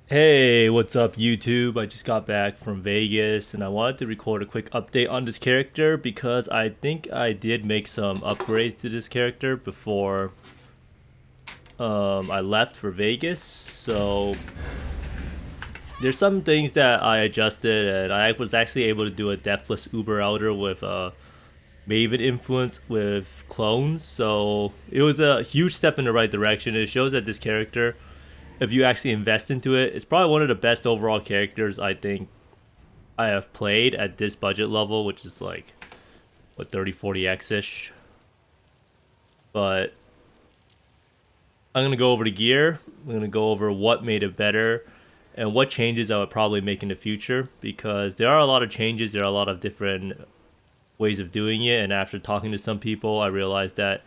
Hey, what's up YouTube? I just got back from Vegas and I wanted to record a quick update on this character because I think I did make some upgrades to this character before I left for Vegas. So there's some things that I adjusted and I was actually able to do a Deathless Uber Elder with Maven influence with clones. So it was a huge step in the right direction. It shows that this character, if you actually invest into it, it's probably one of the best overall characters I think I have played at this budget level, which is like what 30-40x ish. But I'm gonna go over the gear. I'm gonna go over what made it better and what changes I would probably make in the future because there are a lot of changes. There are a lot of different ways of doing it, and after talking to some people, I realized that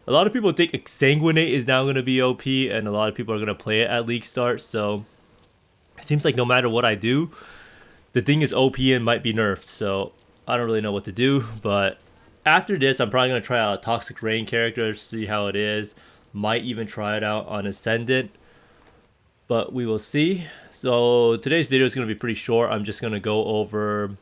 a lot of people think Exsanguinate is now going to be OP, and a lot of people are going to play it at league start. So it seems like no matter what I do, the thing is OP and might be nerfed. So I don't really know what to do. But after this, I'm probably going to try out a Toxic Rain character, see how it is. Might even try it out on Ascendant, but we will see. So today's video is going to be pretty short. I'm just going to go over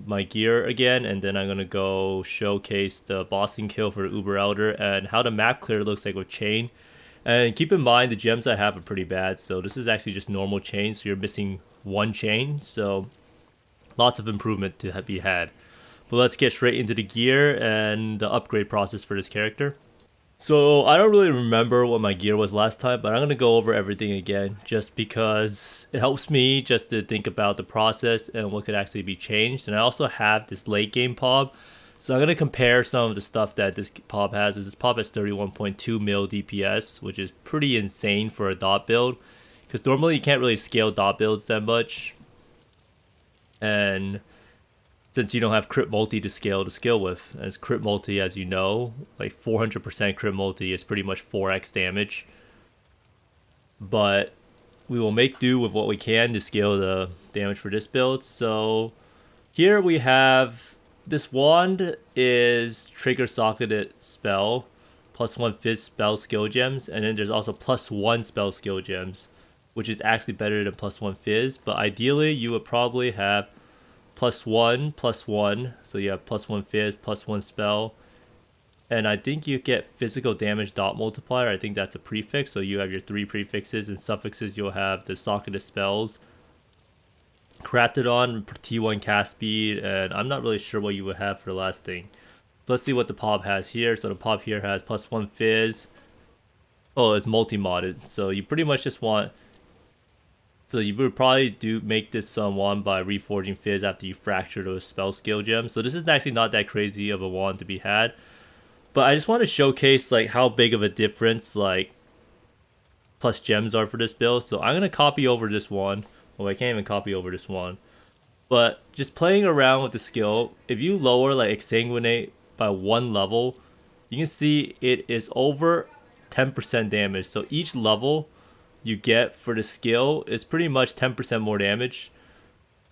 my gear again, and then I'm gonna go showcase the bossing kill for Uber Elder and how the map clear looks like with chain. And keep in mind the gems I have are pretty bad, so this is actually just normal chain, so you're missing one chain, so lots of improvement to be had. But let's get straight into the gear and the upgrade process for this character. So I don't really remember what my gear was last time, but I'm going to go over everything again just because it helps me just to think about the process and what could actually be changed. And I also have this late game POB. So I'm going to compare some of the stuff that this POB has. This POB has 31.2 mil DPS, which is pretty insane for a dot build. Because normally you can't really scale dot builds that much. And since you don't have crit multi to scale with, as crit multi, as you know, like 400% crit multi is pretty much 4x damage. But we will make do with what we can to scale the damage for this build. So here we have this wand is trigger socketed spell, +1 fizz spell skill gems, and then there's also +1 spell skill gems, which is actually better than +1 fizz. But ideally, you would probably have +1, so you have +1 fizz, +1 spell, and I think you get physical damage dot multiplier. I think that's a prefix, so you have your 3 prefixes, and suffixes you'll have the socketed spells crafted on T1 cast speed, and I'm not really sure what you would have for the last thing. Let's see what the POB has here. So the POB here has +1 fizz. Oh, it's multi-modded, so you pretty much just want. So you would probably make this wand by reforging fizz after you fracture those spell skill gems. So this is actually not that crazy of a wand to be had. But I just want to showcase like how big of a difference like plus gems are for this build. So I'm gonna copy over this one. Oh, I can't even copy over this one. But just playing around with the skill, if you lower like Exsanguinate by 1 level, you can see it is over 10% damage. So each level you get for the skill is pretty much 10% more damage.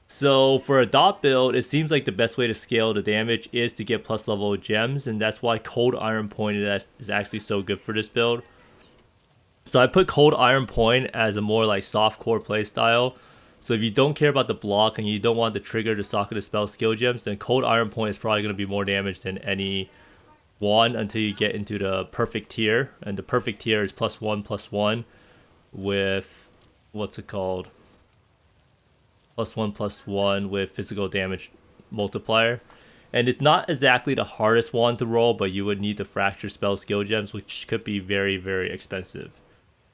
So for a dot build, it seems like the best way to scale the damage is to get plus level gems, and that's why Cold Iron Point is actually so good for this build. So I put Cold Iron Point as a more like soft core playstyle. So if you don't care about the block and you don't want to trigger the socket of spell skill gems, then Cold Iron Point is probably going to be more damage than any one until you get into the perfect tier. And the perfect tier is +1/+1 with what's it called? +1/+1 with physical damage multiplier. And it's not exactly the hardest one to roll, but you would need to fracture spell skill gems, which could be very, very expensive.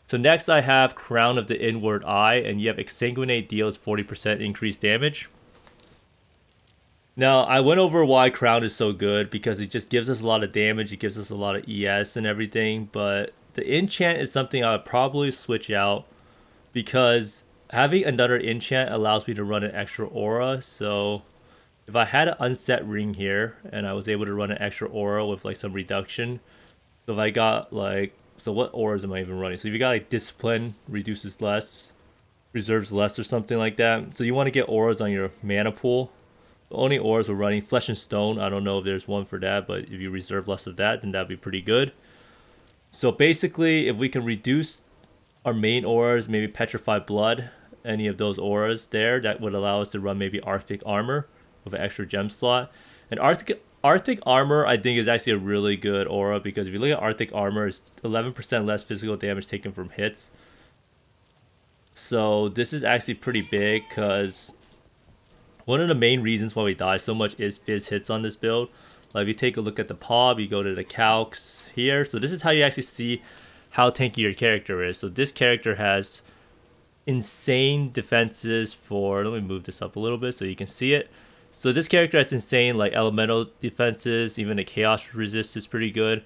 So next I have Crown of the Inward Eye, and you have Exsanguinate deals 40% increased damage. Now, I went over why Crown is so good, because it just gives us a lot of damage, it gives us a lot of ES and everything, but the enchant is something I would probably switch out, because having another enchant allows me to run an extra aura. So if I had an unset ring here, and I was able to run an extra aura with like some reduction, so if I got like, so what auras am I even running? So if you got like Discipline, reduces less, reserves less or something like that. So you want to get auras on your mana pool. The only auras we're running, Flesh and Stone. I don't know if there's one for that, but if you reserve less of that, then that'd be pretty good. So basically, if we can reduce our main auras, maybe Petrified Blood, any of those auras there, that would allow us to run maybe Arctic Armor with an extra gem slot. And Arctic Armor, I think, is actually a really good aura, because if you look at Arctic Armor, it's 11% less physical damage taken from hits. So this is actually pretty big, because one of the main reasons why we die so much is fizz hits on this build. Like if you take a look at the POB, you go to the calcs here. So this is how you actually see how tanky your character is. So this character has insane defenses for, let me move this up a little bit so you can see it. So this character has insane like elemental defenses, even the chaos resist is pretty good.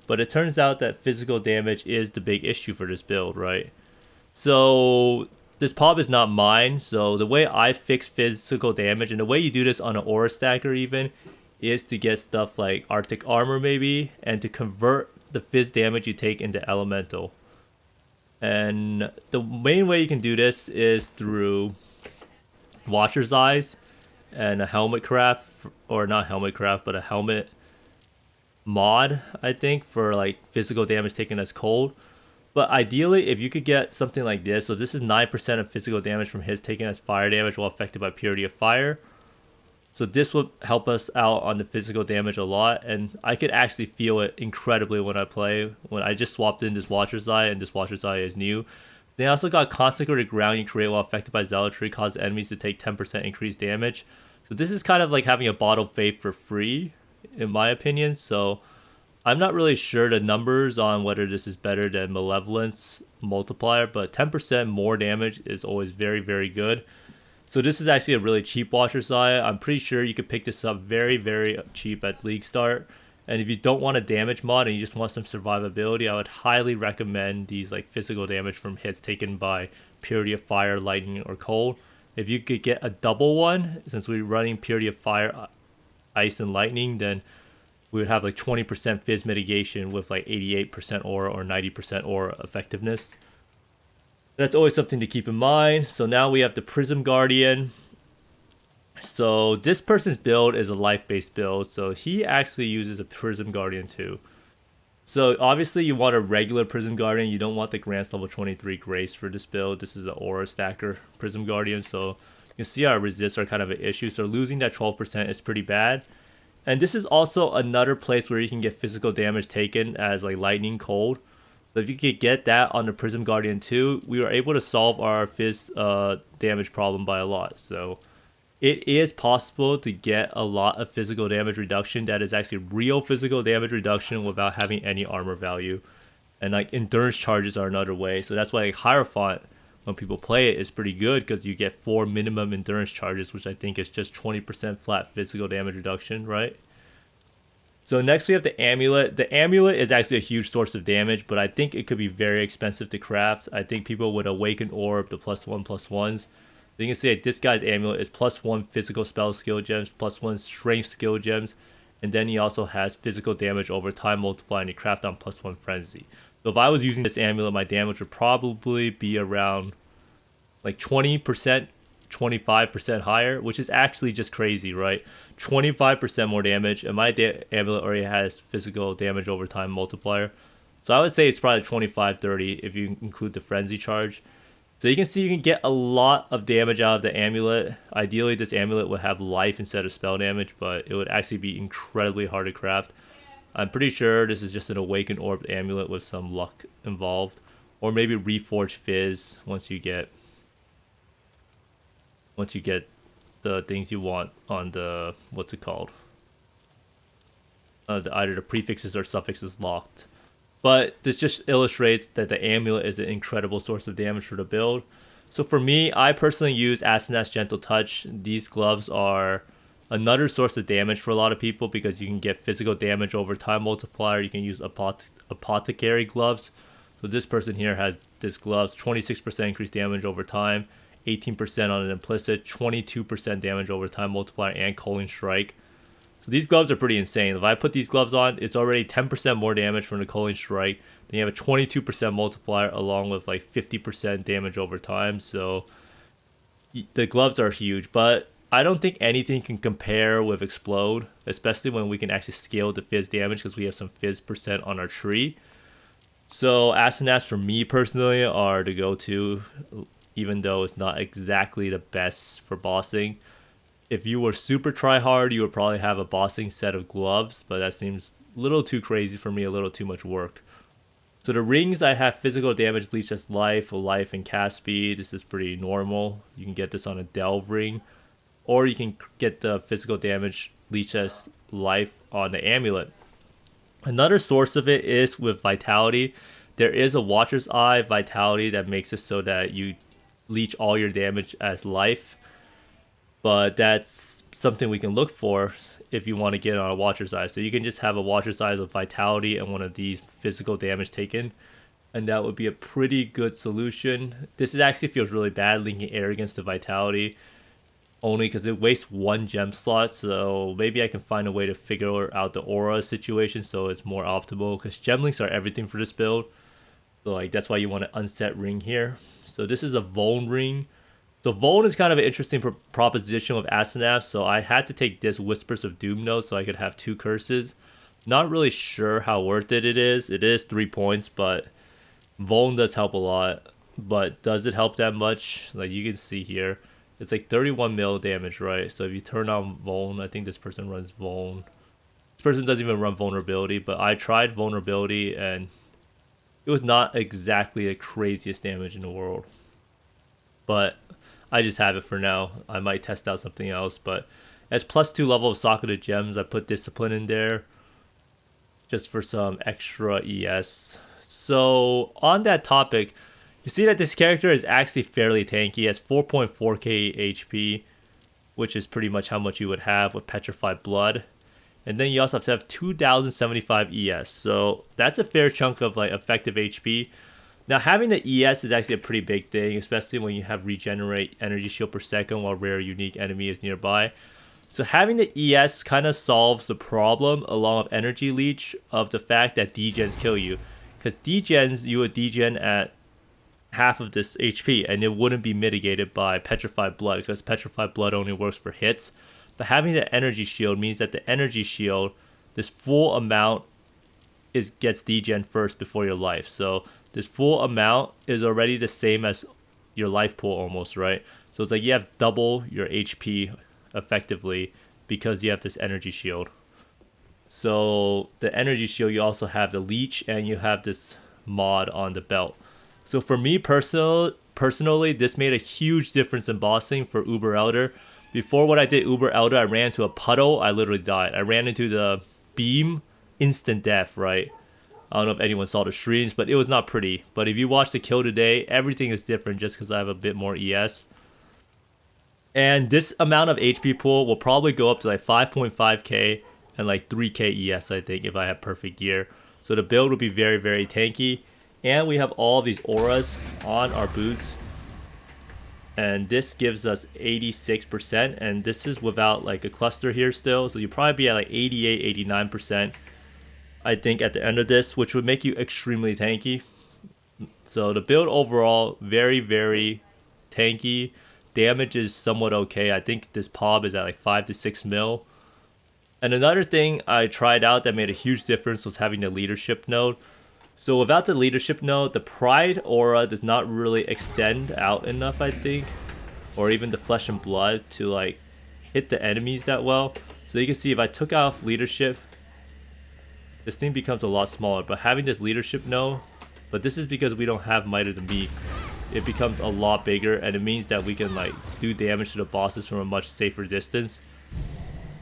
But it turns out that physical damage is the big issue for this build, right? So this POB is not mine, so the way I fix physical damage, and the way you do this on an aura stacker even, is to get stuff like Arctic Armor maybe, and to convert the fizz damage you take into elemental. And the main way you can do this is through Watcher's Eyes and a helmet craft, or not helmet craft, but a helmet mod, I think, for like physical damage taken as cold. But ideally, if you could get something like this, so this is 9% of physical damage from his taken as fire damage while affected by Purity of Fire. So this would help us out on the physical damage a lot, and I could actually feel it incredibly when I play. When I just swapped in this Watcher's Eye, and this Watcher's Eye is new. They also got Consecrated Ground you create while affected by Zealotry, cause enemies to take 10% increased damage. So this is kind of like having a Bottled Faith for free, in my opinion. So I'm not really sure the numbers on whether this is better than Malevolence Multiplier, but 10% more damage is always very, very good. So this is actually a really cheap Watcher's Eye. I'm pretty sure you could pick this up very, very cheap at League Start. And if you don't want a damage mod and you just want some survivability, I would highly recommend these like physical damage from hits taken by Purity of Fire, Lightning, or Cold. If you could get a double one, since we're running Purity of Fire, Ice, and Lightning, then we would have like 20% fizz mitigation with like 88% aura or 90% aura effectiveness. That's always something to keep in mind. So now we have the Prism Guardian. So this person's build is a life-based build, so he actually uses a Prism Guardian too. So obviously you want a regular Prism Guardian, you don't want the Grants level 23 Grace for this build. This is the Aura Stacker Prism Guardian, so you see our resists are kind of an issue, so losing that 12% is pretty bad. And this is also another place where you can get physical damage taken as like Lightning, Cold. So if you could get that on the Prism Guardian too, we were able to solve our fizz damage problem by a lot. So it is possible to get a lot of physical damage reduction that is actually real physical damage reduction without having any armor value. And like endurance charges are another way. So that's why like Hierophant, when people play it, is pretty good, because you get 4 minimum endurance charges, which I think is just 20% flat physical damage reduction, right? So next we have the Amulet. The Amulet is actually a huge source of damage, but I think it could be very expensive to craft. I think people would Awaken Orb the +1/+1s. So you can see that this guy's Amulet is +1 physical spell skill gems, +1 strength skill gems, and then he also has physical damage over time multiplier, and you craft on +1 frenzy. So if I was using this Amulet, my damage would probably be around like 20%, 25% higher, which is actually just crazy, right? 25% more damage, and my Amulet already has physical damage over time multiplier. So I would say it's probably 25-30 if you include the frenzy charge. So you can see you can get a lot of damage out of the Amulet. Ideally, this Amulet would have life instead of spell damage, but it would actually be incredibly hard to craft. I'm pretty sure this is just an Awakened Orb Amulet with some luck involved. Or maybe Reforged Fizz once you get the things you want on the, what's it called? Either the prefixes or suffixes locked. But this just illustrates that the Amulet is an incredible source of damage for the build. So for me, I personally use Asenath's Gentle Touch. These gloves are another source of damage for a lot of people, because you can get physical damage over time multiplier. You can use Apothecary gloves. So this person here has this gloves, 26% increased damage over time, 18% on an implicit, 22% damage over time multiplier, and Culling Strike. So these gloves are pretty insane. If I put these gloves on, it's already 10% more damage from the Culling Strike. Then you have a 22% multiplier along with like 50% damage over time. So the gloves are huge, but I don't think anything can compare with Explode, especially when we can actually scale the fizz damage, because we have some fizz percent on our tree. So Asenaths for me personally are the go-to, even though it's not exactly the best for bossing. If you were super try hard, you would probably have a bossing set of gloves, but that seems a little too crazy for me, a little too much work. So the rings, I have physical damage, leech as life, and cast speed. This is pretty normal. You can get this on a delve ring, or you can get the physical damage, leech as life on the amulet. Another source of it is with vitality. There is a Watcher's Eye vitality that makes it so that you leech all your damage as life, but that's something we can look for if you want to get on a Watcher's Eye. So you can just have a Watcher's Eye with vitality and one of these physical damage taken, and that would be a pretty good solution. This is actually feels really bad linking arrogance to vitality, only because it wastes one gem slot. So maybe I can find a way to figure out the aura situation so it's more optimal, because gem links are everything for this build. So like that's why you want to unset ring here. So this is a Vone ring. So Vone is kind of an interesting proposition with Asenath. So I had to take this Whispers of Doom node so I could have 2 curses. Not really sure how worth it is. It is 3 points, but Vone does help a lot. But does it help that much? Like you can see here, it's like 31 mil damage, right? So if you turn on Vone, I think this person runs Vone. This person doesn't even run vulnerability, but I tried vulnerability and it was not exactly the craziest damage in the world. But I just have it for now. I might test out something else, but as +2 level of Socketed Gems, I put Discipline in there just for some extra ES. So on that topic, you see that this character is actually fairly tanky. It has 4.4k HP, which is pretty much how much you would have with Petrified Blood. And then you also have to have 2075 ES. So that's a fair chunk of like effective HP. Now having the ES is actually a pretty big thing, especially when you have regenerate energy shield per second while rare unique enemy is nearby. So having the ES kind of solves the problem along with energy leech of the fact that degens kill you. Because degens, you would degen at half of this HP and it wouldn't be mitigated by Petrified Blood, because Petrified Blood only works for hits. But having the energy shield means that the energy shield, this full amount gets degen first before your life. So this full amount is already the same as your life pool almost, right? So it's like you have double your HP effectively because you have this energy shield. So the energy shield, you also have the leech and you have this mod on the belt. So for me personally, this made a huge difference in bossing for Uber Elder. Before when I did Uber Elder, I ran into a puddle, I literally died. I ran into the beam, instant death, right? I don't know if anyone saw the streams, but it was not pretty. But if you watch the kill today, everything is different just because I have a bit more ES. And this amount of HP pool will probably go up to like 5.5k and like 3k ES, I think, if I have perfect gear. So the build will be very, very tanky. And we have all these auras on our boots. And this gives us 86%. And this is without like a cluster here still. So you'll probably be at like 88, 89%. I think at the end of this, which would make you extremely tanky. So the build overall, very, very tanky. Damage is somewhat okay. I think this POB is at like 5 to 6 mil. And another thing I tried out that made a huge difference was having the leadership node. So without the leadership node, the pride aura does not really extend out enough, I think. Or even the flesh and blood to like hit the enemies that well. So you can see if I took off leadership, this thing becomes a lot smaller. But having this leadership node, but this is because we don't have Might of the Meek, it becomes a lot bigger, and it means that we can like do damage to the bosses from a much safer distance.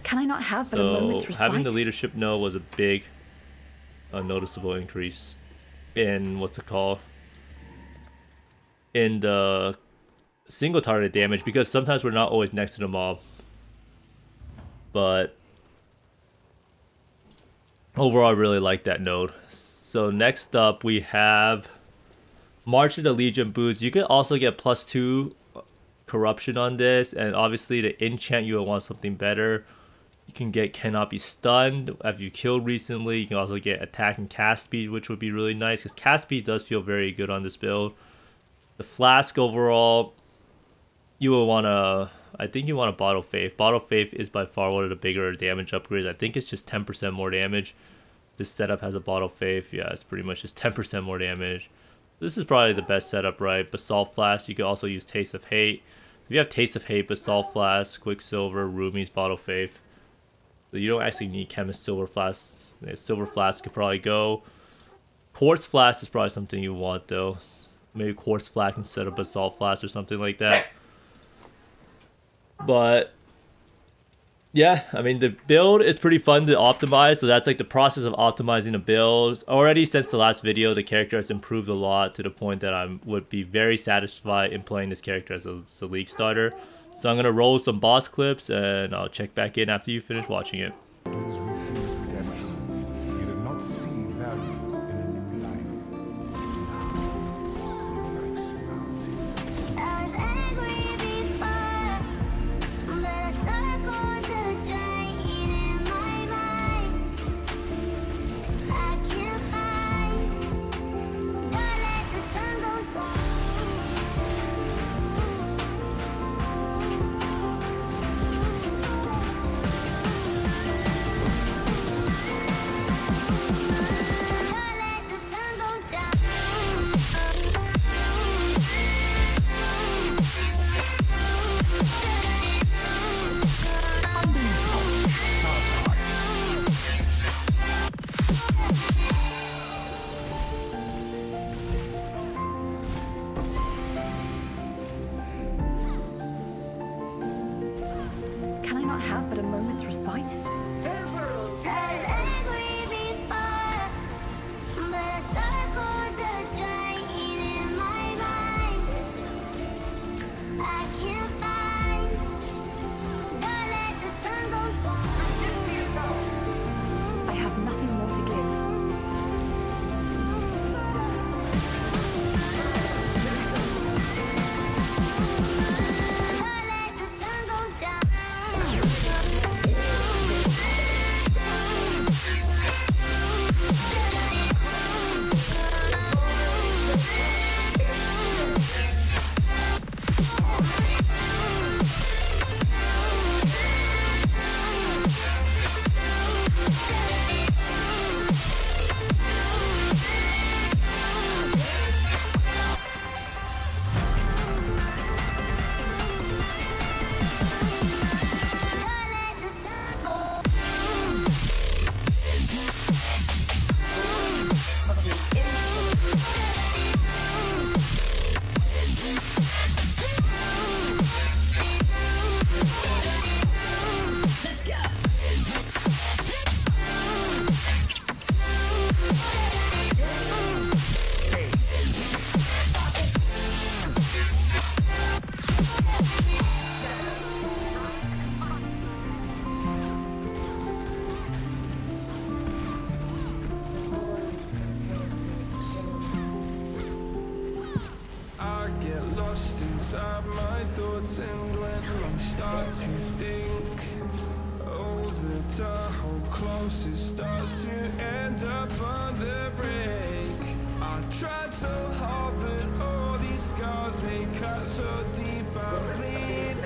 Can I not have but a moment's respite? Having the leadership node was a big, noticeable increase in what's it called? In the single target damage, because sometimes we're not always next to the mob. But overall, I really like that node. So next up, we have March of the Legion boots. You can also get +2 corruption on this, and obviously the enchant, you will want something better. You can get Cannot Be Stunned if you killed recently. You can also get attack and cast speed, which would be really nice, because cast speed does feel very good on this build. The flask overall, you will want to, I think you want a Bottle Faith. Bottle Faith is by far one of the bigger damage upgrades. I think it's just 10% more damage. this setup has a Bottle Faith, yeah, it's pretty much just 10% more damage. This is probably the best setup, right? Basalt Flask, you could also use Taste of Hate. If you have Taste of Hate, Basalt Flask, Quicksilver, Rumi's Bottle Faith, so you don't actually need Chemist Silver Flask. Silver Flask could probably go. Quartz Flask is probably something you want though. Maybe Quartz Flask instead of Basalt Flask or something like that. But yeah, I mean, the build is pretty fun to optimize, so that's like the process of optimizing a build. Already since the last video, the character has improved a lot to the point that I would be very satisfied in playing this character as a league starter. So I'm going to roll some boss clips and I'll check back in after you finish watching it. Can I not have but a moment's respite? I have nothing more to give. Inside my thoughts and when I start to think, oh, the Tahoe closest starts to end up on the brink. I tried so hard, but all these scars, they cut so deep, I bleed.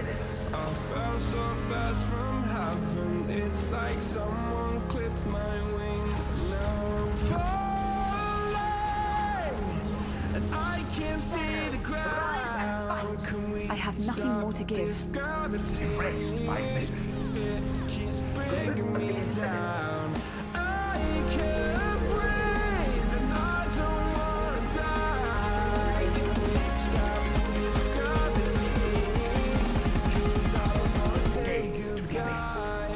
I fell so fast from heaven, it's like someone clipped my wings. Now I'm falling, and I can't see the ground. I have nothing more to give. Embraced by misery. It keeps bringing me down. I can't breathe and I don't wanna die. Stop this gravity, 'cause I wanna say goodbye.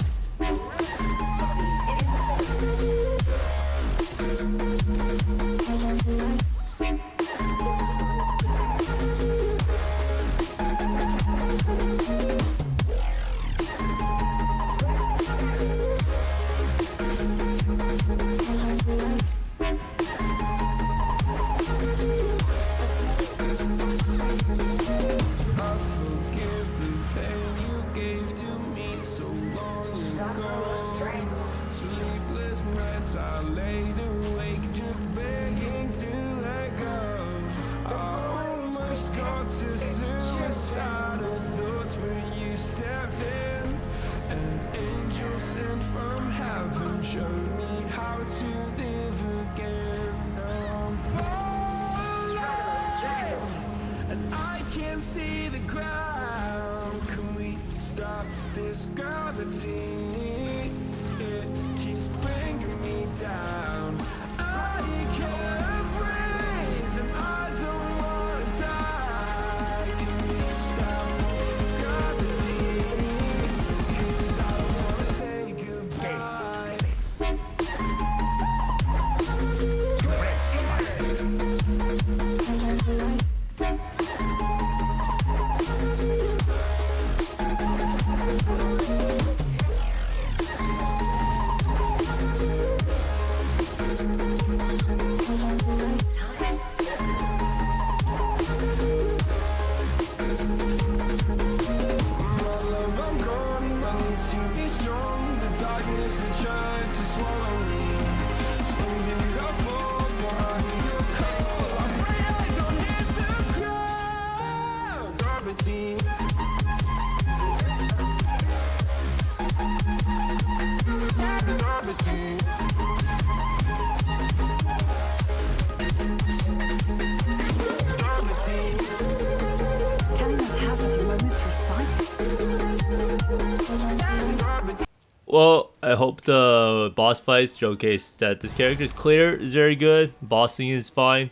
Well, I hope the boss fights showcase that this character's clear is very good. Bossing is fine,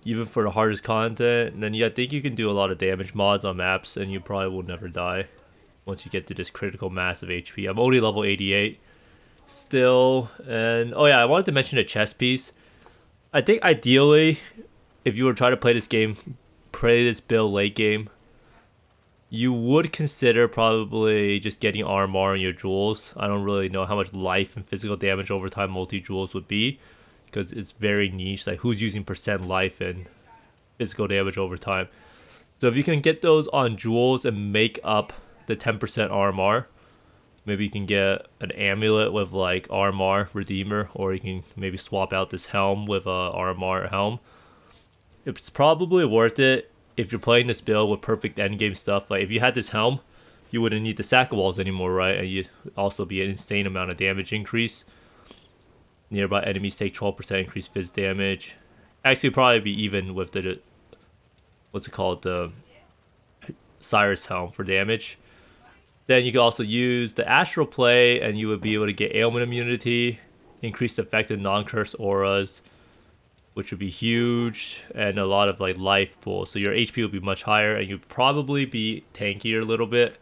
even for the hardest content. And then I think you can do a lot of damage mods on maps, and you probably will never die once you get to this critical mass of HP. I'm only level 88 still. And oh yeah, I wanted to mention a chess piece. I think ideally, if you were trying to play this game, play this build late game, you would consider probably just getting RMR in your jewels. I don't really know how much life and physical damage over time multi-jewels would be, because it's very niche, like who's using percent life and physical damage over time. So if you can get those on jewels and make up the 10% RMR, maybe you can get an amulet with like RMR Redeemer, or you can maybe swap out this helm with a RMR helm. It's probably worth it if you're playing this build with perfect endgame stuff. Like if you had this helm, you wouldn't need the sack walls anymore, right? And you'd also be an insane amount of damage increase. Nearby enemies take 12% increased phys damage. Actually, probably be even with the what's it called, the Cyrus helm for damage. Then you can also use the astral play, and you would be able to get ailment immunity, increased effect of non-curse auras, which would be huge, and a lot of like life pool. So your HP will be much higher, and you'd probably be tankier a little bit.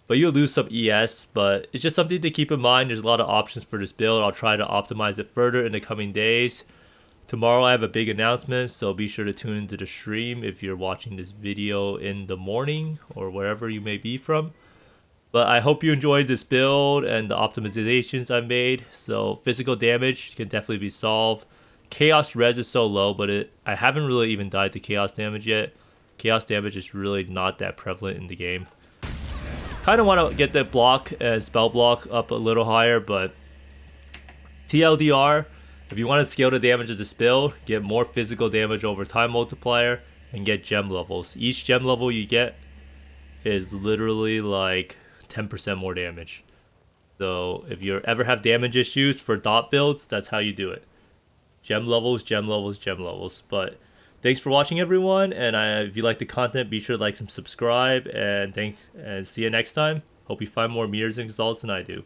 But you'll lose some ES, but it's just something to keep in mind. There's a lot of options for this build. I'll try to optimize it further in the coming days. Tomorrow I have a big announcement, so be sure to tune into the stream if you're watching this video in the morning or wherever you may be from. But I hope you enjoyed this build and the optimizations I made. So physical damage can definitely be solved. Chaos res is so low, but I haven't really even died to chaos damage yet. Chaos damage is really not that prevalent in the game. Kind of want to get that block and spell block up a little higher, but TLDR, if you want to scale the damage of this build, get more physical damage over time multiplier, and get gem levels. Each gem level you get is literally like 10% more damage. So if you ever have damage issues for dot builds, that's how you do it. Gem levels, gem levels, gem levels. But thanks for watching, everyone, and if you like the content, be sure to like and subscribe, and see you next time. Hope you find more mirrors and exalts than I do.